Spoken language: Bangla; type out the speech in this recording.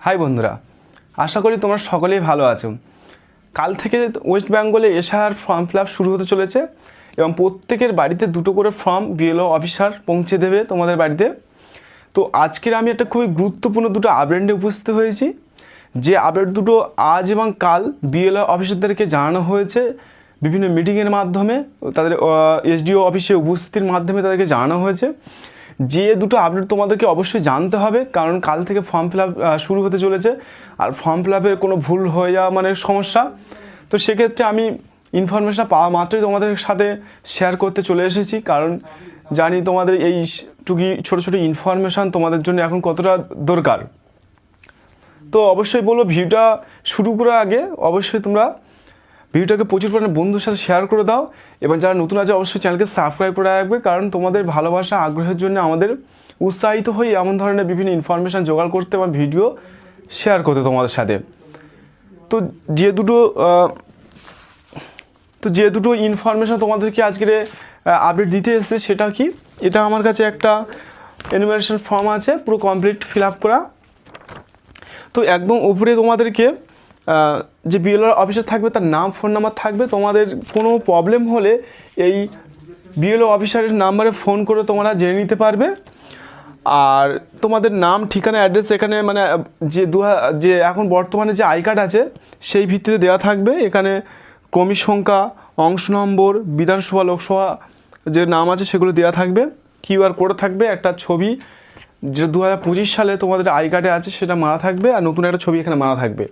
হাই বন্ধুরা, আশা করি তোমরা সকলেই ভালো আছো। কাল থেকে ওয়েস্ট বেঙ্গলে এসআর ফর্ম ফিল আপ শুরু হতে চলেছে এবং প্রত্যেকের বাড়িতে দুটো করে ফর্ম বিএলও অফিসার পৌঁছে দেবে তোমাদের বাড়িতে। তো আজকের আমি একটা খুবই গুরুত্বপূর্ণ দুটো আপডেট নিয়ে উপস্থিত হয়েছি। যে আপডেট দুটো আজ এবং কাল বিএলও অফিসারদেরকে জানানো হয়েছে বিভিন্ন মিটিংয়ের মাধ্যমে, তাদের এসডিও অফিসে উপস্থিতির মাধ্যমে তাদেরকে জানানো হয়েছে। যে দুটো আপডেট তোমাদেরকে অবশ্যই জানতে হবে, কারণ কাল থেকে ফর্ম ফিল আপ শুরু হতে চলেছে। আর ফর্ম ফিল আপের কোনো ভুল হয়ে যাওয়া মানে সমস্যা। তো সেক্ষেত্রে আমি ইনফরমেশন পাওয়া মাত্রই তোমাদের সাথে শেয়ার করতে চলে এসেছি, কারণ জানি তোমাদের এই টুকি ছোটো ছোটো ইনফরমেশান তোমাদের জন্য এখন কতটা দরকার। তো অবশ্যই বলবো, ভিডিওটা শুরু করার আগে অবশ্যই তোমরা ভিডিওটাকে প্রচুর পরিমাণে বন্ধুর সাথে শেয়ার করে দাও এবং যারা নতুন আছে অবশ্যই চ্যানেলকে সাবস্ক্রাইব করে রাখবে, কারণ তোমাদের ভালোবাসা আগ্রহের জন্য আমাদের উৎসাহিত হয়ে এমন ধরনের বিভিন্ন ইনফরমেশান জোগাড় করতে এবং ভিডিও শেয়ার করতে তোমাদের সাথে। তো যে দুটো ইনফরমেশান তোমাদেরকে আজকের আপডেট দিতে এসেছে সেটা কি, এটা আমার কাছে একটা এনুমারেশন ফর্ম আছে পুরো কমপ্লিট ফিল আপ করা। তো একদম উপরে তোমাদেরকে যে বিএলও অফিসার থাকবে তার নাম, ফোন নাম্বার থাকবে। তোমাদের কোনো প্রবলেম হলে এই বিএলও অফিসারের নাম্বারে ফোন করে তোমরা জেনে নিতে পারবে। আর তোমাদের নাম, ঠিকানা, অ্যাড্রেস এখানে মানে যে এখন বর্তমানে যে আই কার্ড আছে সেই ভিত্তিতে দেওয়া থাকবে। এখানে ক্রমিক সংখ্যা, অংশ নম্বর, বিধানসভা, লোকসভা যে নাম আছে সেগুলো দেওয়া থাকবে। কিউআর কোড থাকবে, একটা ছবি যে 2025 সালে তোমাদের আই কার্ডে আছে সেটা মারা থাকবে, আর নতুন একটা ছবি এখানে মারা থাকবে।